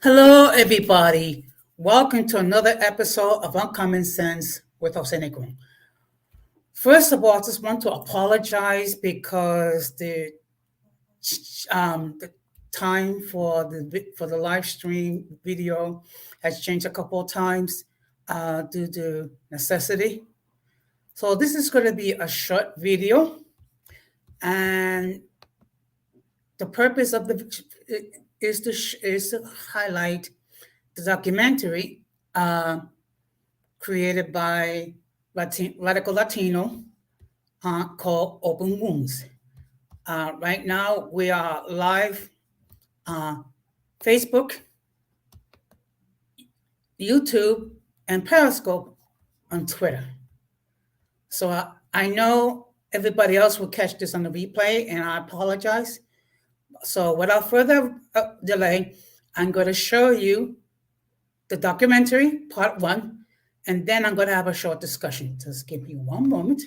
Hello, everybody. Welcome to another episode of Uncommon Sense with Jose Negron. First of all, I just want to apologize because the time for the live stream video has changed a couple of times due to necessity. So this is going to be a short video, and the purpose of the is to highlight the documentary created by Radical Latino called Open Wounds. Right now, we are live Facebook, YouTube, and Periscope on Twitter. So I know everybody else will catch this on the replay, and I apologize. So without further delay, I'm going to show you the documentary, part one, and then I'm going to have a short discussion. Just give me one moment.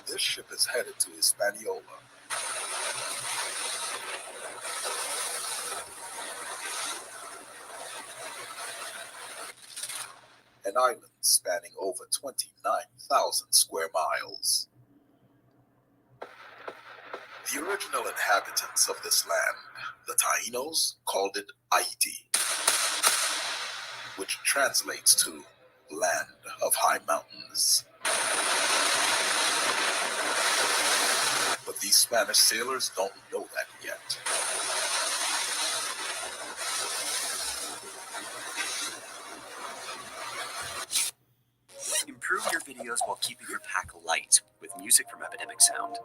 This ship is headed to Hispaniola. An island spanning over 29,000 square miles. The original inhabitants of this land, the Taínos, called it Haiti, which translates to land of high mountains. But these Spanish sailors don't know that yet. Improve your videos while keeping your pack light with music from Epidemic Sound.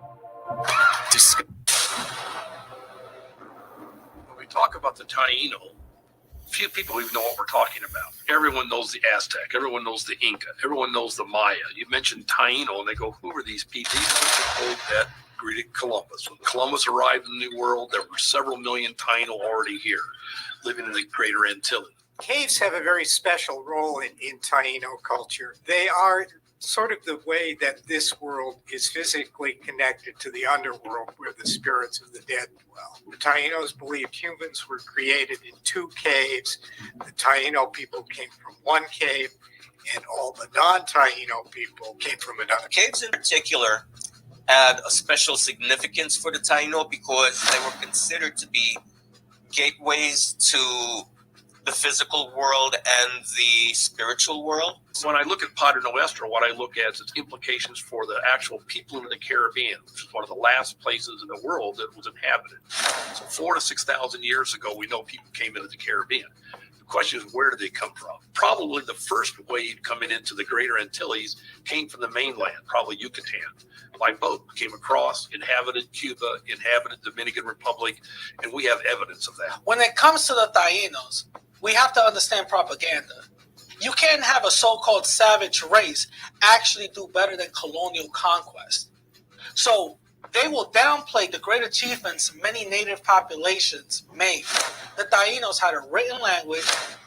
When we talk about the Taino, few people even know what we're talking about. Everyone knows the Aztec. Everyone knows the Inca. Everyone knows the Maya. You mentioned Taino, and they go, who are these people? These people that greeted Columbus. When Columbus arrived in the New World, there were several million Taino already here, living in the Greater Antilles. Caves have a very special role in Taino culture. They are sort of the way that this world is physically connected to the underworld where the spirits of the dead dwell. The Tainos believed humans were created in two caves. The Taino people came from one cave, and all the non-Taino people came from another. Caves in particular had a special significance for the Taino because they were considered to be gateways to the physical world and the spiritual world. When I look at Padre Nuestro, what I look at is its implications for the actual people in the Caribbean, which is one of the last places in the world that was inhabited. So 4,000 to 6,000 years ago, we know people came into the Caribbean. The question is, where did they come from? Probably the first wave coming into the Greater Antilles came from the mainland, probably Yucatan, by boat. Came across, inhabited Cuba, inhabited Dominican Republic, and we have evidence of that. When it comes to the Tainos, we have to understand propaganda. You can't have a so-called savage race actually do better than colonial conquest. So they will downplay the great achievements many native populations made. The Tainos had a written language,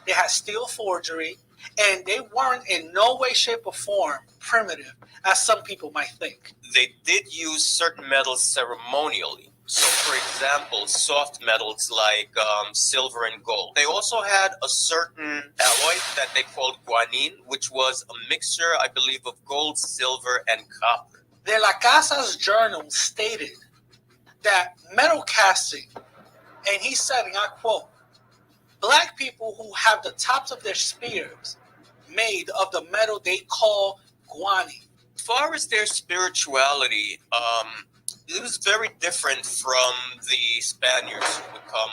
they had steel forgery, and they weren't in no way, shape, or form primitive, as some people might think. They did use certain metals ceremonially. So, for example, soft metals like silver and gold. They also had a certain alloy that they called guanine, which was a mixture, I believe, of gold, silver, and copper. De la Casa's journal stated that metal casting, and he said, and I quote, black people who have the tops of their spears made of the metal they call guanine. As far as their spirituality, it was very different from the Spaniards who would come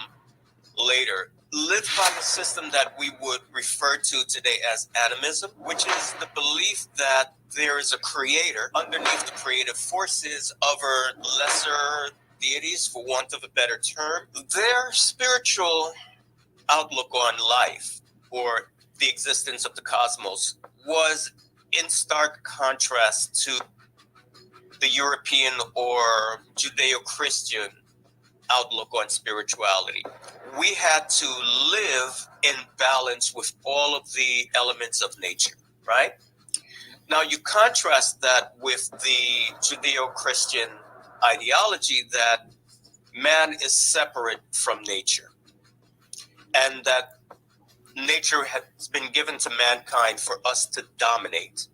later, lived by a system that we would refer to today as animism, which is the belief that there is a creator. Underneath the creative forces, other lesser deities, for want of a better term. Their spiritual outlook on life, or the existence of the cosmos, was in stark contrast to the European or Judeo-Christian outlook on spirituality. We had to live in balance with all of the elements of nature, right? Now you contrast that with the Judeo-Christian ideology that man is separate from nature, and that nature has been given to mankind for us to dominate.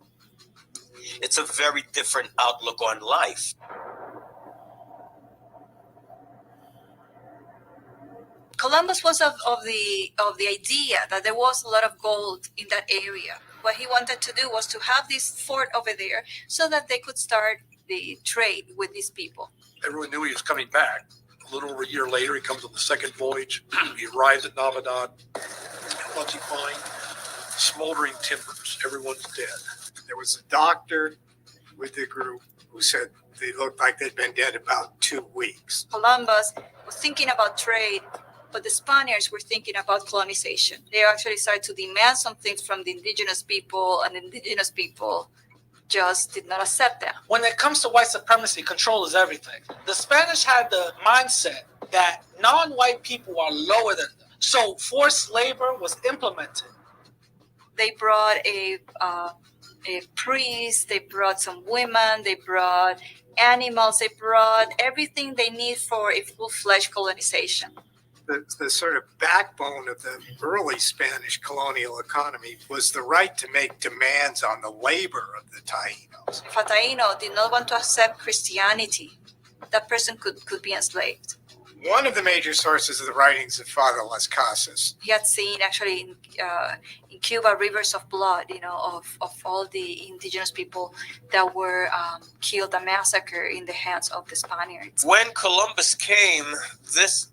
It's a very different outlook on life. Columbus was of the idea that there was a lot of gold in that area. What he wanted to do was to have this fort over there so that they could start the trade with these people. Everyone knew he was coming back. A little over a year later, he comes on the second voyage. He arrives at Navidad. What's he find? Smoldering timbers. Everyone's dead. There was a doctor with the group who said they looked like they'd been dead about 2 weeks. Columbus was thinking about trade, but the Spaniards were thinking about colonization. They actually started to demand some things from the indigenous people, and the indigenous people just did not accept that. When it comes to white supremacy, control is everything. The Spanish had the mindset that non-white people are lower than them. So forced labor was implemented. They brought a priest, they brought some women, they brought animals, they brought everything they need for a full-fledged colonization. The sort of backbone of the early Spanish colonial economy was the right to make demands on the labor of the Taínos. If a Taíno did not want to accept Christianity, that person could be enslaved. One of the major sources of the writings of Father Las Casas. He had seen actually in Cuba rivers of blood, of all the indigenous people that were killed and massacred in the hands of the Spaniards. When Columbus came, this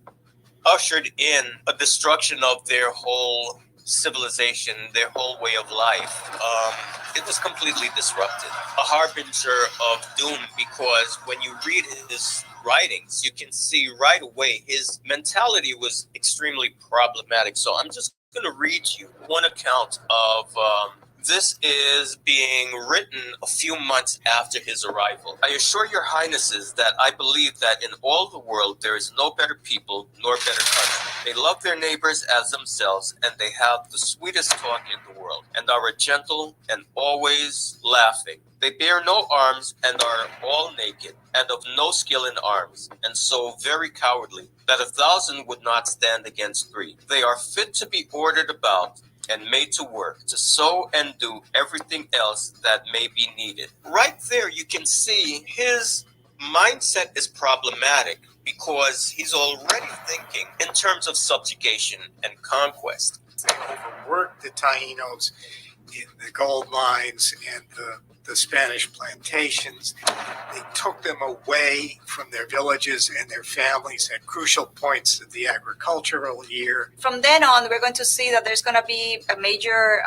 ushered in a destruction of their whole civilization, their whole way of life. It was completely disrupted. A harbinger of doom, because when you read his writings, you can see right away his mentality was extremely problematic. So I'm just going to read you one account of this is being written a few months after his arrival. I assure your highnesses that I believe that in all the world there is no better people nor better country. They love their neighbors as themselves, and they have the sweetest talk in the world, and are gentle and always laughing. They bear no arms and are all naked, and of no skill in arms, and so very cowardly that 1,000 would not stand against 3. They are fit to be ordered about and made to work, to sow and do everything else that may be needed. Right there, you can see his mindset is problematic because he's already thinking in terms of subjugation and conquest. They overworked the Taínos in the gold mines and the Spanish plantations. They took them away from their villages and their families at crucial points of the agricultural year. From then on, we're going to see that there's going to be a major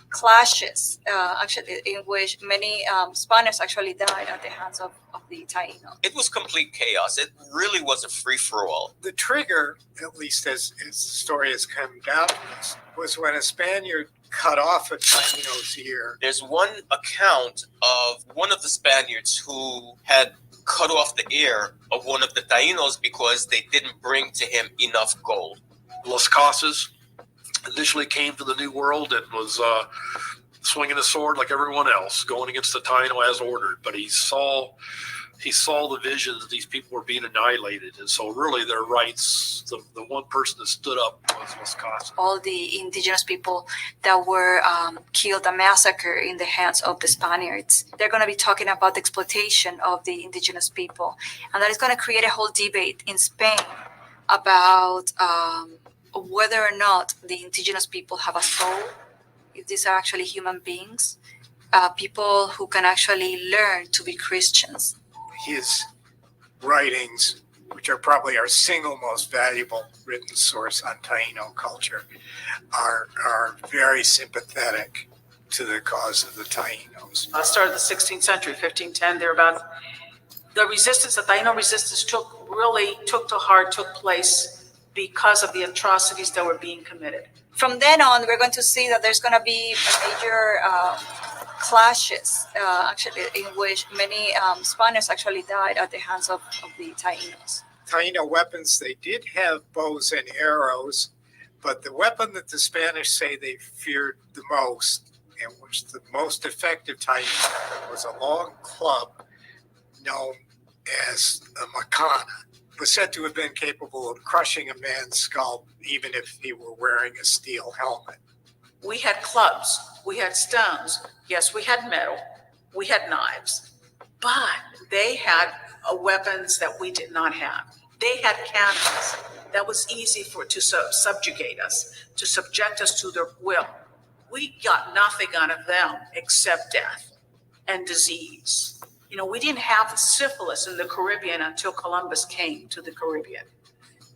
clashes, actually, in which many Spaniards actually died at the hands of the Taínos. It was complete chaos. It really was a free-for-all. The trigger, at least as the story has come down to us, was when a Spaniard cut off a Taíno's ear. There's one account of one of the Spaniards who had cut off the ear of one of the Taínos because they didn't bring to him enough gold. Las Casas initially came to the New World and was swinging a sword like everyone else, going against the Taíno as ordered. But he saw the vision that these people were being annihilated. And so really their rights, the one person that stood up was Las Casas. All the indigenous people that were killed and massacred in the hands of the Spaniards. They're going to be talking about the exploitation of the indigenous people. And that is going to create a whole debate in Spain about whether or not the indigenous people have a soul, if these are actually human beings, people who can actually learn to be Christians. His writings which are probably our single most valuable written source on Taino culture, are very sympathetic to the cause of the Tainos. Start of the 16th century, 1510, thereabout. The resistance, the Taino resistance took place because of the atrocities that were being committed. From then on, we're going to see that there's going to be major clashes, actually, in which many Spaniards actually died at the hands of the Tainos. Taino weapons, they did have bows and arrows, but the weapon that the Spanish say they feared the most, and which the most effective Taino weapon, was a long club known as a macana. It was said to have been capable of crushing a man's skull even if he were wearing a steel helmet. We had clubs, we had stones, yes, we had metal, we had knives, but they had weapons that we did not have. They had cannons that was easy to subjugate us, to subject us to their will. We got nothing out of them except death and disease. You know, we didn't have syphilis in the Caribbean until Columbus came to the Caribbean.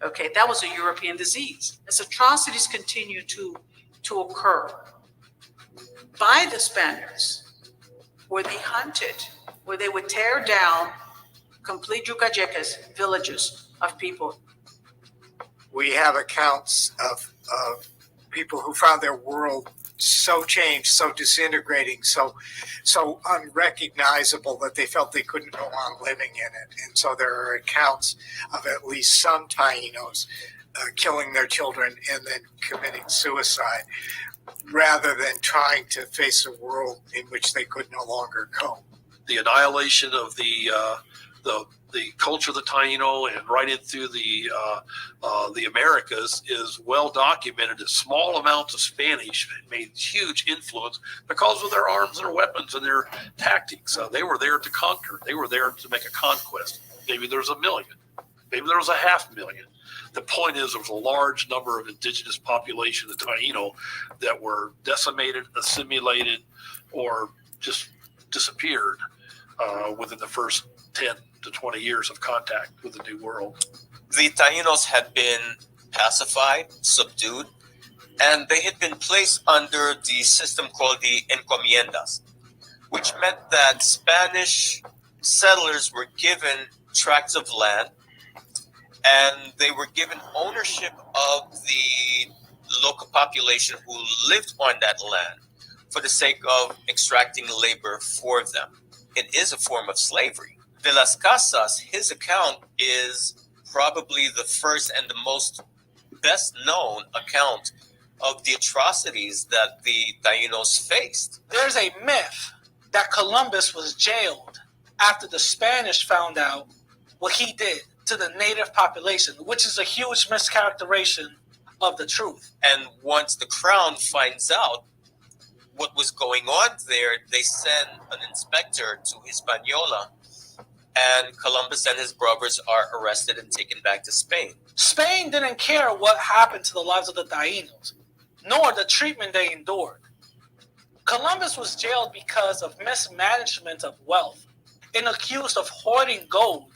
Okay, that was a European disease. As atrocities continue to occur by the Spaniards, where they hunted, where they would tear down complete yucayecas, villages of people. We have accounts of people who found their world so changed, so disintegrating, so unrecognizable that they felt they couldn't go on living in it. And so there are accounts of at least some Tainos killing their children and then committing suicide, rather than trying to face a world in which they could no longer cope. The annihilation of the culture of the Taino and right into the Americas is well documented. That small amounts of Spanish made huge influence because of their arms and their weapons and their tactics. They were there to conquer. They were there to make a conquest. Maybe there was 1 million. Maybe there was 500,000. The point is, there was a large number of indigenous population, the Taino, that were decimated, assimilated, or just disappeared within the first 10 to 20 years of contact with the New World. The Tainos had been pacified, subdued, and they had been placed under the system called the encomiendas, which meant that Spanish settlers were given tracts of land, and they were given ownership of the local population who lived on that land for the sake of extracting labor for them. It is a form of slavery. De las Casas, his account is probably the first and the most best known account of the atrocities that the Tainos faced. There's a myth that Columbus was jailed after the Spanish found out what he did to the native population, which is a huge mischaracterization of the truth. And once the crown finds out what was going on there, they send an inspector to Hispaniola, and Columbus and his brothers are arrested and taken back to Spain. Spain didn't care what happened to the lives of the Tainos, nor the treatment they endured. Columbus was jailed because of mismanagement of wealth and accused of hoarding gold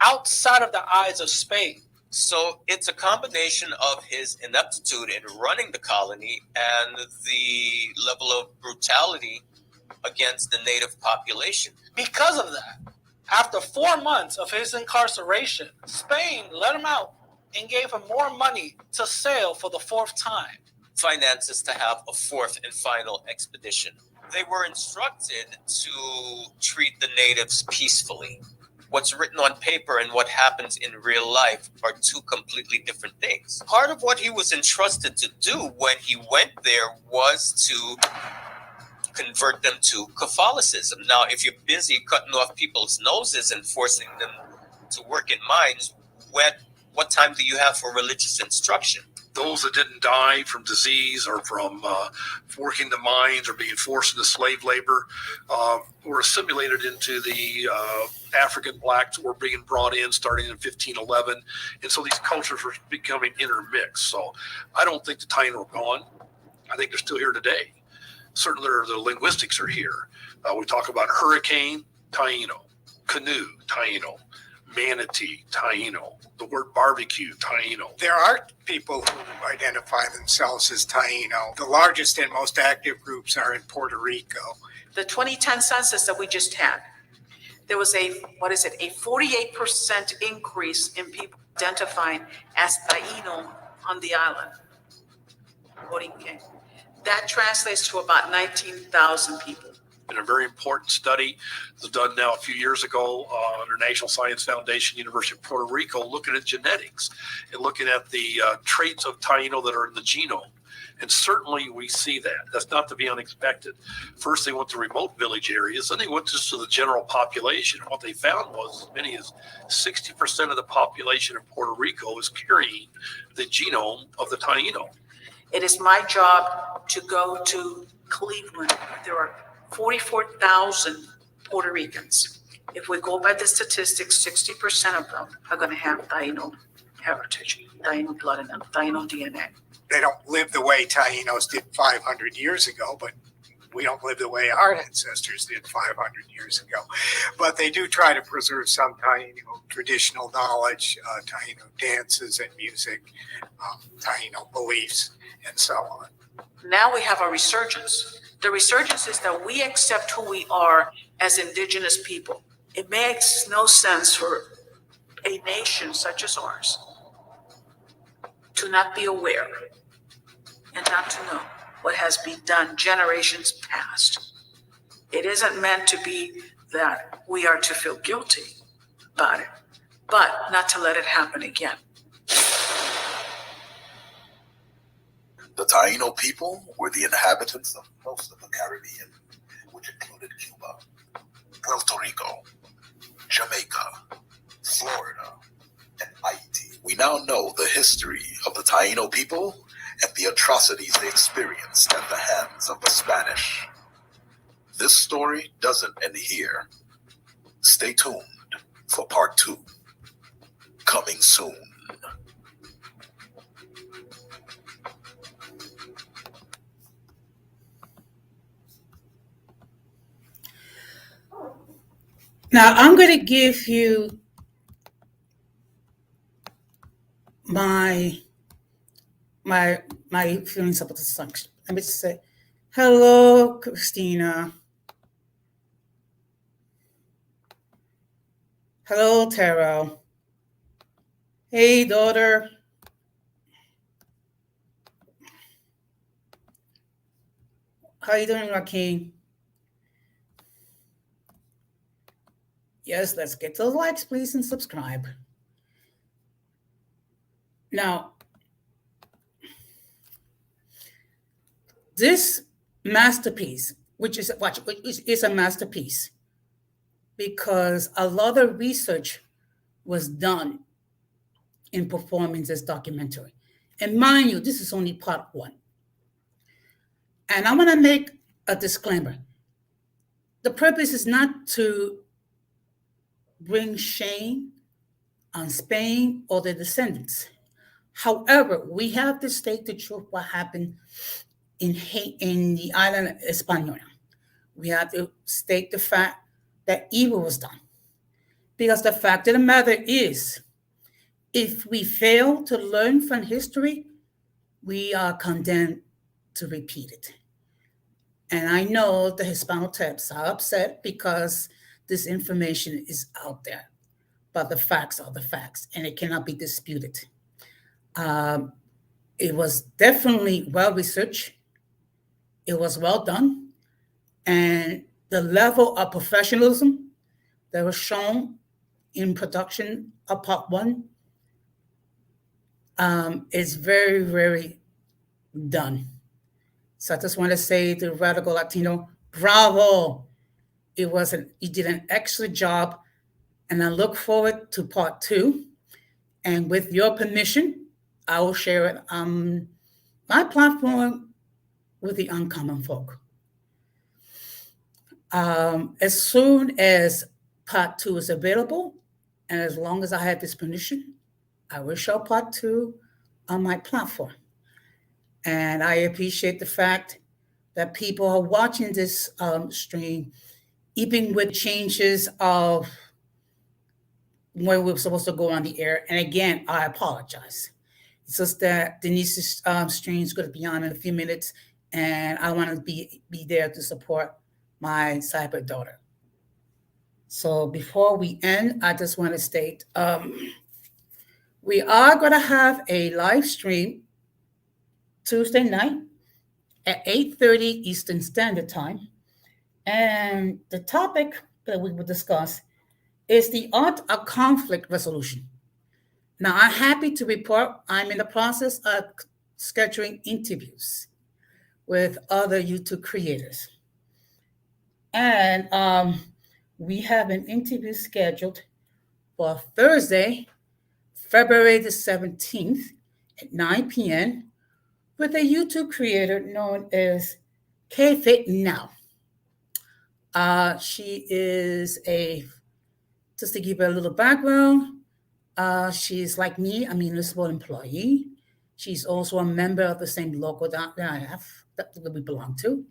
outside of the eyes of Spain. So it's a combination of his ineptitude in running the colony and the level of brutality against the native population. Because of that, after 4 months of his incarceration, Spain let him out and gave him more money to sail for the 4th time. Finances to have a 4th and final expedition. They were instructed to treat the natives peacefully. What's written on paper and what happens in real life are two completely different things. Part of what he was entrusted to do when he went there was to convert them to Catholicism. Now, if you're busy cutting off people's noses and forcing them to work in mines, what time do you have for religious instruction? Those that didn't die from disease or from working the mines or being forced into slave labor were assimilated into the African blacks that were being brought in starting in 1511. And so these cultures were becoming intermixed. So I don't think the Taino are gone. I think they're still here today. Certainly the linguistics are here. We talk about hurricane, Taino, canoe, Taino, manatee, Taino. The word barbecue, Taino. There are people who identify themselves as Taino. The largest and most active groups are in Puerto Rico. The 2010 census that we just had, there was a 48% increase in people identifying as Taino on the island. Borinquen. That translates to about 19,000 people. In a very important study that was done now a few years ago under National Science Foundation, University of Puerto Rico, looking at genetics and looking at the traits of Taino that are in the genome. And certainly we see that. That's not to be unexpected. First, they went to remote village areas, then they went just to the general population. What they found was as many as 60% of the population of Puerto Rico is carrying the genome of the Taino. It is my job to go to Cleveland. There are 44,000 Puerto Ricans. If we go by the statistics, 60% of them are going to have Taino heritage, Taino blood in them, Taino DNA. They don't live the way Tainos did 500 years ago, but we don't live the way our ancestors did 500 years ago. But they do try to preserve some Taino traditional knowledge, Taino dances and music, Taino beliefs, and so on. Now we have a resurgence. The resurgence is that we accept who we are as indigenous people. It makes no sense for a nation such as ours to not be aware and not to know what has been done generations past. It isn't meant to be that we are to feel guilty about it, but not to let it happen again. The Taino people were the inhabitants of most of the Caribbean, which included Cuba, Puerto Rico, Jamaica, Florida, and Haiti. We now know the history of the Taino people and the atrocities they experienced at the hands of the Spanish. This story doesn't end here. Stay tuned for part 2, coming soon. Now I'm going to give you my feelings about the song. Let me just say, hello, Christina. Hello, Taro. Hey, daughter. How you doing, Joaquin? Yes, let's get those likes, please, and subscribe. Now, this masterpiece, which is a masterpiece, because a lot of research was done in performing this documentary. And mind you, this is only part 1. And I'm going to make a disclaimer. The purpose is not to bring shame on Spain or their descendants. However, we have to state the truth what happened in the island of Hispaniola. We have to state the fact that evil was done. Because the fact of the matter is, if we fail to learn from history, we are condemned to repeat it. And I know the Hispanoteps are upset because this information is out there, but the facts are the facts, and it cannot be disputed. It was definitely well researched. It was well done, and the level of professionalism that was shown in production of part 1 is very, very done. So I just want to say to Radical Latino, bravo. You did an excellent job, and I look forward to part 2. And with your permission, I will share it on my platform with the Uncommon Folk. As soon as part 2 is available, and as long as I have this permission, I will show part 2 on my platform. And I appreciate the fact that people are watching this stream, even with changes of when we were supposed to go on the air. And again, I apologize. It's just that Denise's stream is going to be on in a few minutes, and I want to be there to support my cyber daughter. So before we end, I just want to state we are going to have a live stream Tuesday night at 8:30 Eastern Standard Time. And the topic that we will discuss is the art of conflict resolution. Now, I'm happy to report I'm in the process of scheduling interviews with other YouTube creators. And we have an interview scheduled for Thursday, February the 17th at 9 p.m. with a YouTube creator known as K-Fit Now. She is just to give her a little background, she's like me, a municipal employee. She's also a member of the same local that I have, that we belong to.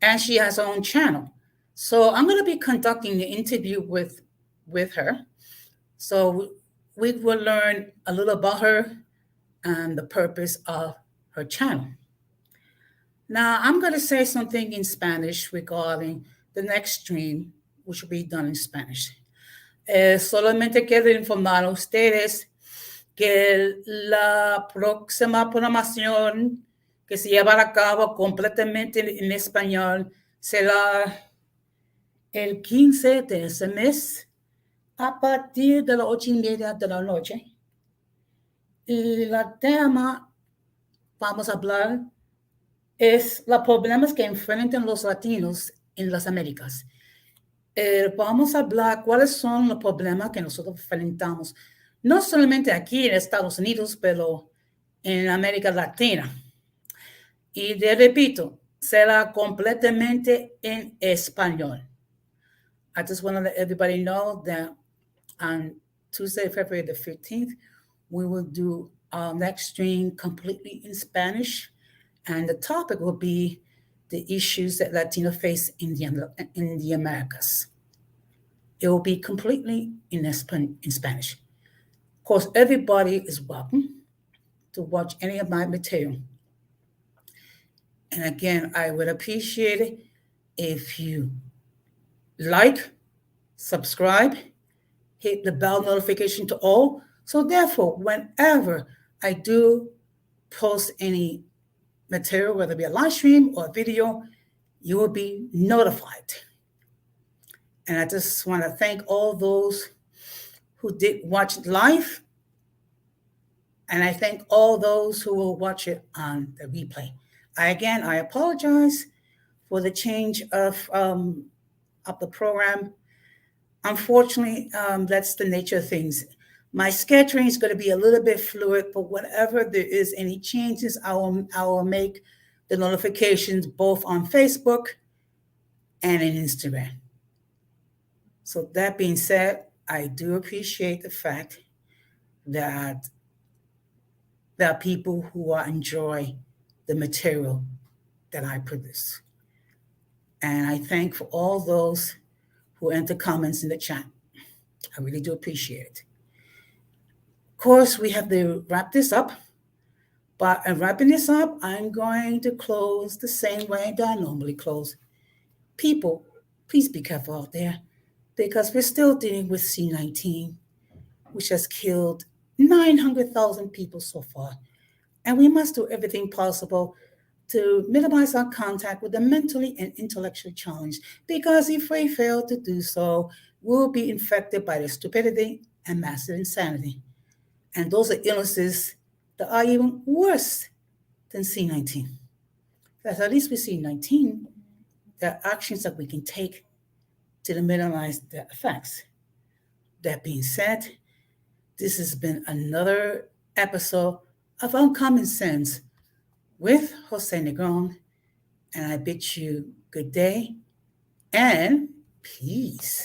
And she has her own channel. So I'm going to be conducting the interview with her. So we will learn a little about her and the purpose of her channel. Now, I'm going to say something in Spanish regarding the next stream, which will be done in Spanish. Solamente quiero informar a ustedes que la próxima programación que se llevará a cabo completamente en español será el 15 de ese mes a partir de las 8:30 de la noche. Y el tema vamos a hablar es los problemas que enfrentan los latinos en las Américas. Vamos a hablar cuáles son los problemas que nosotros enfrentamos, no solamente aquí en Estados Unidos, pero en América Latina. Y te repito, será completamente en español. I just want to let everybody know that on Tuesday, February the 15th, we will do our next stream completely in Spanish. And the topic will be the issues that Latino face in the Americas. It will be completely in Spanish. Of course, everybody is welcome to watch any of my material. And again, I would appreciate it if you like, subscribe, hit the bell notification to all. So therefore, whenever I do post any material, whether it be a live stream or a video, you will be notified. And I just want to thank all those who did watch it live. And I thank all those who will watch it on the replay. I apologize for the change of the program. Unfortunately, that's the nature of things. My scheduling is going to be a little bit fluid, but whenever there is any changes, I will make the notifications both on Facebook and in Instagram. So that being said, I do appreciate the fact that there are people who enjoy the material that I produce. And I thank for all those who enter comments in the chat. I really do appreciate it. Of course, we have to wrap this up. But in wrapping this up, I'm going to close the same way that I normally close. People, please be careful out there, because we're still dealing with C-19, which has killed 900,000 people so far. And we must do everything possible to minimize our contact with the mentally and intellectually challenged, because if we fail to do so, we'll be infected by the stupidity and massive insanity. And those are illnesses that are even worse than C-19. Because at least with C-19, there are actions that we can take to minimize the effects. That being said, this has been another episode of Uncommon Sense with Jose Negron, and I bid you good day and peace.